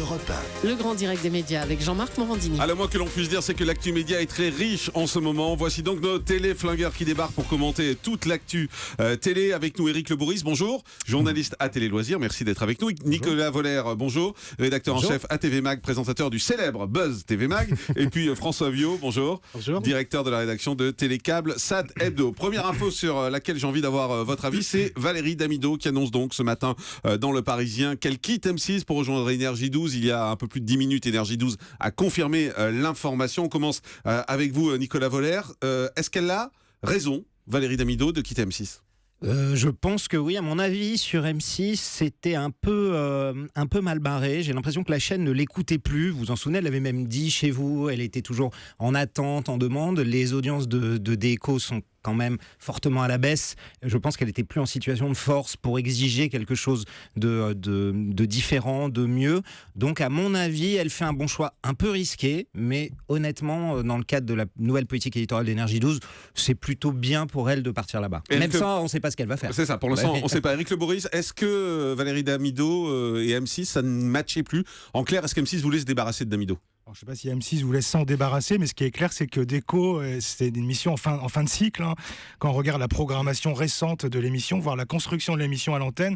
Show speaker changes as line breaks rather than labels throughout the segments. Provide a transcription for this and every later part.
Europe 1.
Le grand direct des médias avec Jean-Marc Morandini.
À le moins que l'on puisse dire, c'est que l'actu média est très riche en ce moment. Voici donc nos téléflingueurs qui débarquent pour commenter toute l'actu télé. Avec nous, Éric Le Bourris, bonjour. Journaliste à Télé Loisirs, merci d'être avec nous. Nicolas Voller, bonjour. Rédacteur en chef à TV Mag, présentateur du célèbre Buzz TV Mag. Et puis François Viau, bonjour.
Bonjour.
Directeur de la rédaction de Télécable Sat Hebdo. Première info sur laquelle j'ai envie d'avoir votre avis, c'est Valérie Damido qui annonce donc ce matin dans Le Parisien qu'elle quitte M6 pour rejoindre Énergie 12. Il y a un peu plus de 10 minutes, Énergie 12 a confirmé l'information. On commence avec vous, Nicolas Voller. Est-ce qu'elle a raison, Valérie Damido, de quitter M6 ?
Je pense que oui, à mon avis, sur M6, c'était un peu mal barré. J'ai l'impression que la chaîne ne l'écoutait plus. Vous vous en souvenez, elle avait même dit chez vous, elle était toujours en attente, en demande. Les audiences de Déco sont quand même fortement à la baisse. Je pense qu'elle était plus en situation de force pour exiger quelque chose de différent, de mieux. Donc, à mon avis, elle fait un bon choix un peu risqué, mais honnêtement, dans le cadre de la nouvelle politique éditoriale d'Énergie 12, c'est plutôt bien pour elle de partir là-bas.
Et
même ça, on ne sait pas ce qu'elle va faire.
C'est ça, pour l'instant, on ne sait pas. Éric Le Bourris, est-ce que Valérie Damido et M6, ça ne matchait plus ? En clair, est-ce qu'M6 voulait se débarrasser de Damido ?
Alors, je ne sais pas si M6 voulait s'en débarrasser, mais ce qui est clair, c'est que Déco, c'était une émission en fin de cycle. Hein. Quand on regarde la programmation récente de l'émission, voire la construction de l'émission à l'antenne,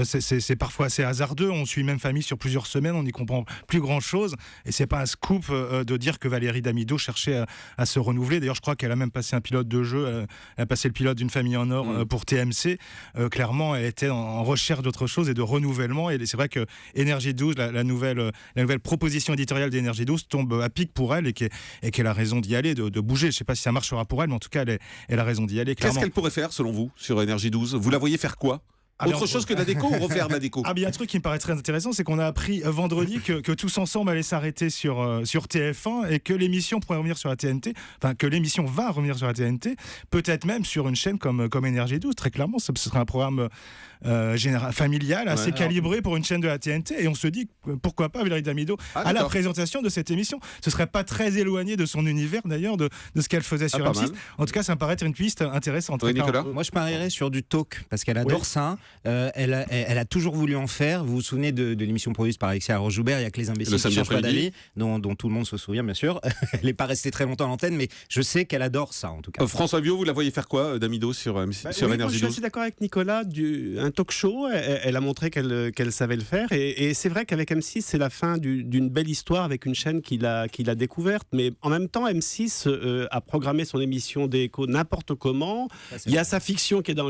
c'est parfois assez hasardeux. On suit même famille sur plusieurs semaines, on n'y comprend plus grand-chose. Et c'est pas un scoop de dire que Valérie Damido cherchait à se renouveler. D'ailleurs, je crois qu'elle a même passé un pilote de jeu. Elle a passé le pilote d'Une famille en or pour TMC. Clairement, elle était en recherche d'autre chose et de renouvellement. Et c'est vrai que Énergie 12, la nouvelle proposition éditoriale d'Énergie 12 tombe à pic pour elle et qu'elle a raison d'y aller, de bouger. Je ne sais pas si ça marchera pour elle, mais en tout cas, elle a raison d'y aller.
Qu'est-ce qu'elle pourrait faire, selon vous, sur Énergie 12 ? Vous la voyez faire quoi ? Autre chose que de la déco ou refaire de la déco ?
Il y a un truc qui me paraît très intéressant, c'est qu'on a appris vendredi que Tous Ensemble allait s'arrêter sur TF1 et que l'émission pourrait revenir sur la TNT, enfin que l'émission va revenir sur la TNT, peut-être même sur une chaîne comme Énergie 12. Très clairement, ce serait un programme familial, assez calibré pour une chaîne de la TNT, et on se dit pourquoi pas Valérie Damido à la présentation de cette émission. Ce serait pas très éloigné de son univers d'ailleurs, de ce qu'elle faisait sur M6. En tout cas, ça me paraît être une piste intéressante.
Oui, Nicolas ?
Moi, je parierais sur du talk parce qu'elle adore ça. Elle a toujours voulu en faire. Vous vous souvenez de l'émission produite par Alexia Roche-Joubert, il y a que les imbéciles qui cherchent pas d'avis, dont tout le monde se souvient bien sûr. Elle n'est pas restée très longtemps à l'antenne, mais je sais qu'elle adore ça en tout cas.
François Viau, vous la voyez faire quoi, Damido, sur Énergie 12 ?
Je suis assez d'accord avec Nicolas. Un talk show, elle a montré qu'elle savait le faire. Et c'est vrai qu'avec M6, c'est la fin d'une belle histoire avec une chaîne qu'il a découverte. Mais en même temps, M6 a programmé son émission Déco n'importe comment. Il y a sa fiction qui est dans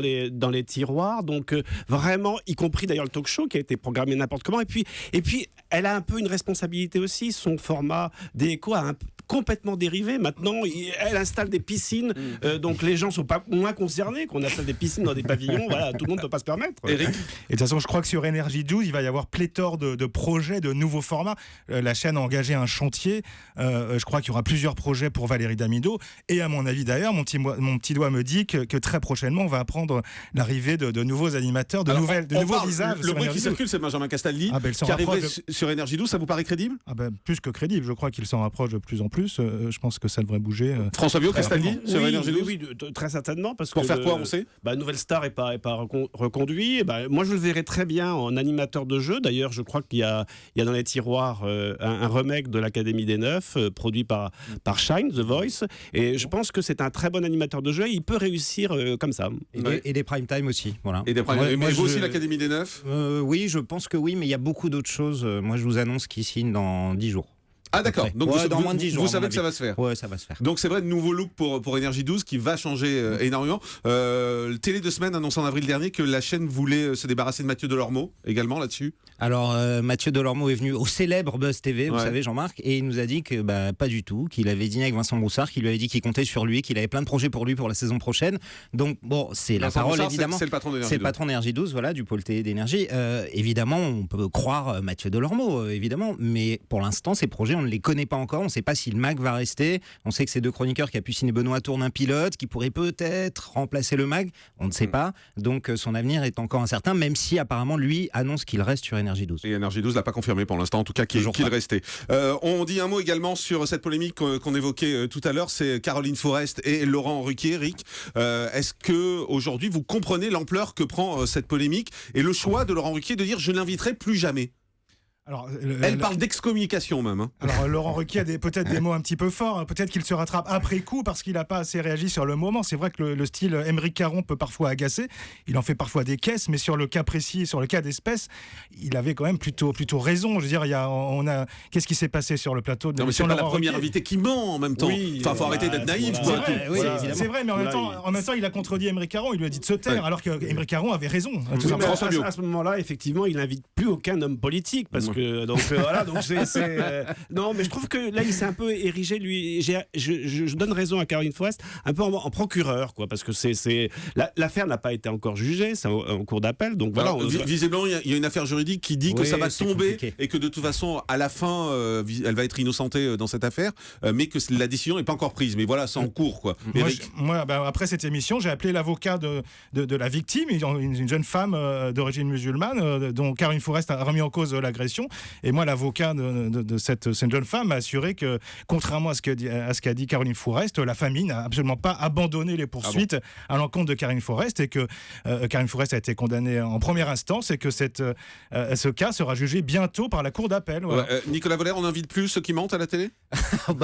les tiroirs. Donc vraiment, y compris d'ailleurs le talk show qui a été programmé n'importe comment. Et puis, elle a un peu une responsabilité aussi. Son format Déco a complètement dérivé. Maintenant, elle installe des piscines, donc les gens sont pas moins concernés qu'on installe des piscines dans des pavillons. Voilà, tout le monde ne peut pas se permettre.
Éric ?
Et de toute façon, je crois que sur Énergie 12, il va y avoir pléthore de projets, de nouveaux formats. La chaîne a engagé un chantier. Je crois qu'il y aura plusieurs projets pour Valérie Damido. Et à mon avis d'ailleurs, mon petit doigt me dit que très prochainement, on va apprendre l'arrivée de nouveaux animateurs, de nouveaux visages.
Le bruit qui circule, c'est Benjamin Castaldi qui arriverait sur Énergie 12. Ça vous paraît crédible ?
Plus que crédible. Je crois qu'il s'en rapproche de plus en plus. Je pense que ça devrait bouger.
François Viau, Castaldi sur Énergie 12 ?
Oui, très certainement. Parce
pour faire quoi, on sait ?
Nouvelle Star n'est pas reconduit. Moi, je le verrais très bien en animateur de jeu. D'ailleurs, je crois qu'il y a dans les tiroirs un remake de l'Académie des Neufs, produit par Shine, The Voice. Et je pense que c'est un très bon animateur de jeu. Et il peut réussir comme ça.
Et des prime time aussi. Voilà.
Et des prime time. Mais vous aussi, l'Académie des Neufs ?
Oui, je pense que oui, mais il y a beaucoup d'autres choses. Moi, je vous annonce qu'il signe dans 10 jours.
Ah d'accord, donc
dans moins de 10 jours,
vous savez que ça va se faire.
Ouais, ça va se faire.
Donc c'est vrai, de nouveau look pour Énergie 12 qui va changer énormément. Le Télé 2 Semaines annonce en avril dernier que la chaîne voulait se débarrasser de Mathieu Delormeau également là-dessus.
Alors Mathieu Delormeau est venu au célèbre Buzz TV, vous savez Jean-Marc, et il nous a dit que pas du tout, qu'il avait dîné avec Vincent Broussard, qu'il lui avait dit qu'il comptait sur lui, qu'il avait plein de projets pour lui pour la saison prochaine. Donc bon, c'est la parole
Broussard,
évidemment.
C'est le patron d'Énergie 12.
C'est le patron d'Énergie 12, voilà, du pôle télé d'énergie. Évidemment, on peut croire Mathieu Delormeau, évidemment, mais pour l'instant, ces projets, on ne les connaît pas encore. On ne sait pas si le MAG va rester. On sait que ces deux chroniqueurs, Capucine et Benoît, tournent un pilote qui pourrait peut-être remplacer le MAG. On ne sait pas. Donc son avenir est encore incertain, même si apparemment lui annonce qu'il reste sur Énergie 12.
Et Énergie 12 l'a pas confirmé pour l'instant, en tout cas qu'il restait. On dit un mot également sur cette polémique qu'on évoquait tout à l'heure, c'est Caroline Forest et Laurent Ruquier. Eric, est-ce que aujourd'hui vous comprenez l'ampleur que prend cette polémique et le choix de Laurent Ruquier de dire je n'inviterai plus jamais?
Alors,
Elle parle d'excommunication même. Hein.
Alors Laurent Ruquier a peut-être des mots un petit peu forts, hein. Peut-être qu'il se rattrape après coup parce qu'il n'a pas assez réagi sur le moment. C'est vrai que le style Aymeric Caron peut parfois agacer, il en fait parfois des caisses, mais sur le cas précis, sur le cas d'espèce, il avait quand même plutôt raison. Je veux dire, qu'est-ce qui s'est passé sur le plateau de
Non mais c'est pas la
Laurent
première
Ruquier
invitée qui ment en même temps.
Oui,
Enfin, faut arrêter d'être naïf.
C'est
quoi.
vrai, c'est vrai, mais en même temps, il a contredit Aymeric Caron, il lui a dit de se taire,
Ouais.
alors que Aymeric Caron avait raison. Tout
Oui, mais
simplement.
François Bio.
à ce moment-là, effectivement, il n'invite plus aucun homme politique parce que donc voilà, donc non, mais je trouve que là, il s'est un peu érigé lui. Je donne raison à Caroline Forest, un peu en procureur, quoi, parce que l'affaire n'a pas été encore jugée, c'est en cours d'appel, donc voilà.
Alors, visiblement, il y a une affaire juridique qui dit que
Oui,
ça va
c'est
tomber
compliqué.
et que de toute façon, à la fin, elle va être innocentée dans cette affaire, mais que la décision n'est pas encore prise. Mais voilà, c'est en cours, quoi. Eric.
Après cette émission, j'ai appelé l'avocat de la victime, une jeune femme d'origine musulmane, dont Caroline Forest a remis en cause l'agression. Et moi, l'avocat de cette jeune femme m'a assuré que, contrairement à ce qu'a dit Caroline Forest, la famille n'a absolument pas abandonné les poursuites à l'encontre de Caroline Forest et que Caroline Forest a été condamnée en première instance et que ce cas sera jugé bientôt par la cour d'appel. Voilà.
Ouais, Nicolas Voller, on n'invite plus ceux qui mentent à la télé?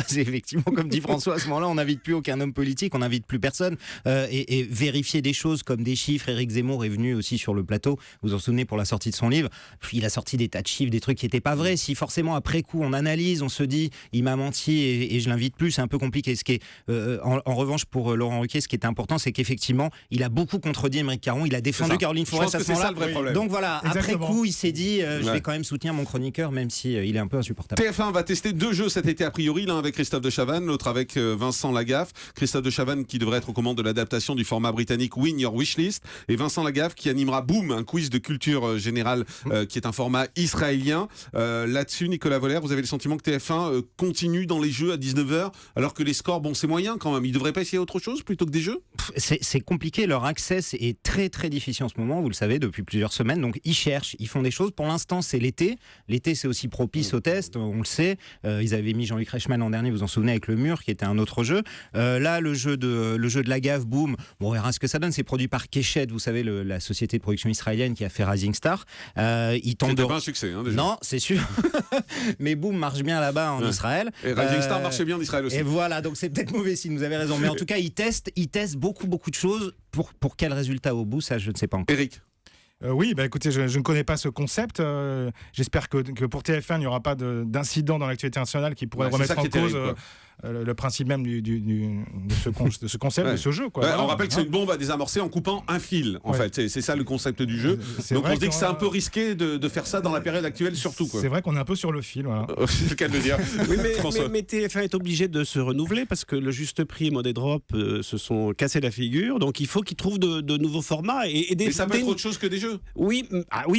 C'est effectivement, comme dit François, à ce moment-là, on n'invite plus aucun homme politique, on n'invite plus personne. Et vérifier des choses comme des chiffres. Éric Zemmour est venu aussi sur le plateau, vous vous en souvenez, pour la sortie de son livre. Puis il a sorti des tas de chiffres, des trucs qui n'étaient pas vrais. Si forcément, après coup, on analyse, on se dit, il m'a menti et je l'invite plus, c'est un peu compliqué. En revanche, pour Laurent Ruquier, ce qui était important, c'est qu'effectivement, il a beaucoup contredit Aymeric Caron, il a défendu Caroline Forest à ce moment-là.
C'est ça le vrai problème.
Donc voilà,
Exactement.
après coup, il s'est dit, je vais quand même soutenir mon chroniqueur, même si il est un peu insupportable.
TF1 va tester 2 jeux cet été a priori, l'un avec Christophe de Chavannes, l'autre avec Vincent Lagaffe. Christophe de Chavannes qui devrait être aux commandes de l'adaptation du format britannique Win Your Wishlist, et Vincent Lagaffe qui animera Boom, un quiz de culture générale qui est un format israélien. Là-dessus, Nicolas Voller, vous avez le sentiment que TF1 continue dans les jeux à 19h alors que les scores, bon, c'est moyen quand même. Ils devraient pas essayer autre chose plutôt que des jeux?
C'est compliqué, leur accès est très très difficile en ce moment, vous le savez, depuis plusieurs semaines, donc ils cherchent, ils font des choses. Pour l'instant, c'est l'été c'est aussi propice au test, on le sait. Ils avaient mis Jean-Luc Reichmann l'an dernier, vous vous en souvenez, avec Le Mur, qui était un autre jeu. Là, le jeu de Lagaffe, Boom, bon, on verra ce que ça donne. C'est produit par Keshet, vous savez, la société de production israélienne qui a fait Rising Star. Ils tentent
C'était pas un succès, hein, déjà.
Non, c'est sûr. Mais Boom marche bien là-bas en Israël.
Et Rising Star marchait bien en Israël aussi.
Et voilà, donc c'est peut-être mauvais signe, vous avez raison. Mais en tout cas, ils testent beaucoup de choses. Pour quel résultat au bout, ça, je ne sais pas encore.
Eric.
Oui, écoutez, je ne connais pas ce concept. J'espère que pour TF1, il n'y aura pas d'incident dans l'actualité nationale qui pourrait remettre en cause le principe même de ce concept, de ce jeu. Quoi.
On rappelle que c'est une bombe à désamorcer en coupant un fil, en fait. C'est ça le concept du jeu. Donc on se dit que c'est un peu risqué de faire ça dans la période actuelle, surtout.
C'est vrai qu'on est un peu sur le fil. Voilà.
C'est le cas de le dire.
Oui, mais TF1 est obligé de se renouveler parce que le Juste Prix et Money Drop se sont cassés la figure. Donc il faut qu'ils trouvent de nouveaux formats.
Et ça peut être autre chose que des jeux.
Oui,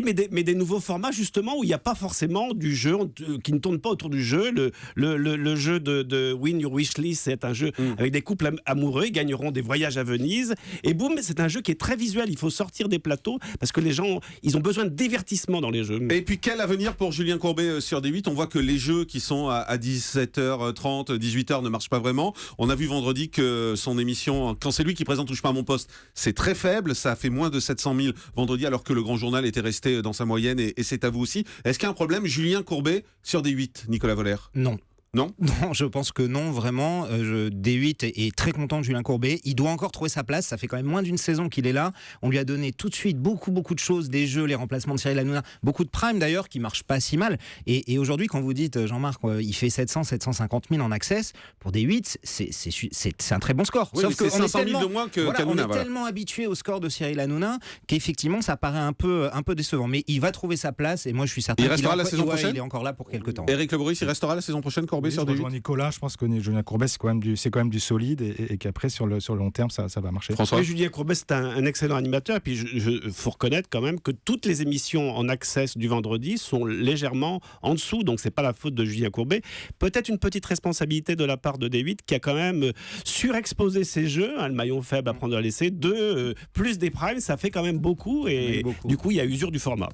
mais des nouveaux formats justement où il n'y a pas forcément du jeu, qui ne tourne pas autour du jeu. Le jeu de Win Your Wishlist, c'est un jeu avec des couples amoureux, ils gagneront des voyages à Venise. Et Boom, c'est un jeu qui est très visuel. Il faut sortir des plateaux parce que les gens, ils ont besoin de divertissement dans les jeux.
Et puis quel avenir pour Julien Courbet sur D8? On voit que les jeux qui sont à 17h30, 18h ne marchent pas vraiment. On a vu vendredi que son émission, quand c'est lui qui présente Touche pas à mon poste, c'est très faible. Ça a fait moins de 700 000 vendredi alors que le Grand Journal était resté dans sa moyenne et c'est à vous aussi. Est-ce qu'il y a un problème, Julien Courbet, sur D8, Nicolas Voller?
Non.
Non,
je pense que non, vraiment. D8 est très content de Julien Courbet. Il doit encore trouver sa place. Ça fait quand même moins d'une saison qu'il est là. On lui a donné tout de suite beaucoup de choses, des jeux, les remplacements de Cyril Hanouna, beaucoup de prime d'ailleurs qui marchent pas si mal. Et aujourd'hui, quand vous dites, Jean-Marc, il fait 750 000 en access pour D8, c'est un très bon score.
oui,
sauf que
c'est 500 000 de moins que
Hanouna.
Voilà.
Tellement habitué au score de Cyril Hanouna qu'effectivement, ça paraît un peu décevant. Mais il va trouver sa place et moi, je suis certain
il restera la saison prochaine.
Il est encore là pour quelques temps.
Éric Le Bourris, il restera la saison prochaine, Courbet, sur D8?
Nicolas, je pense que Julien Courbet, c'est quand même du solide et qu'après, sur le long terme, ça va marcher.
François?
Oui, Julien Courbet, c'est un excellent animateur. Et puis, il faut reconnaître quand même que toutes les émissions en access du vendredi sont légèrement en dessous. Donc, c'est pas la faute de Julien Courbet. Peut-être une petite responsabilité de la part de D8 qui a quand même surexposé ses jeux. Le maillon faible à prendre à laisser. Plus des primes, ça fait quand même beaucoup. Et du coup, il y a usure du format.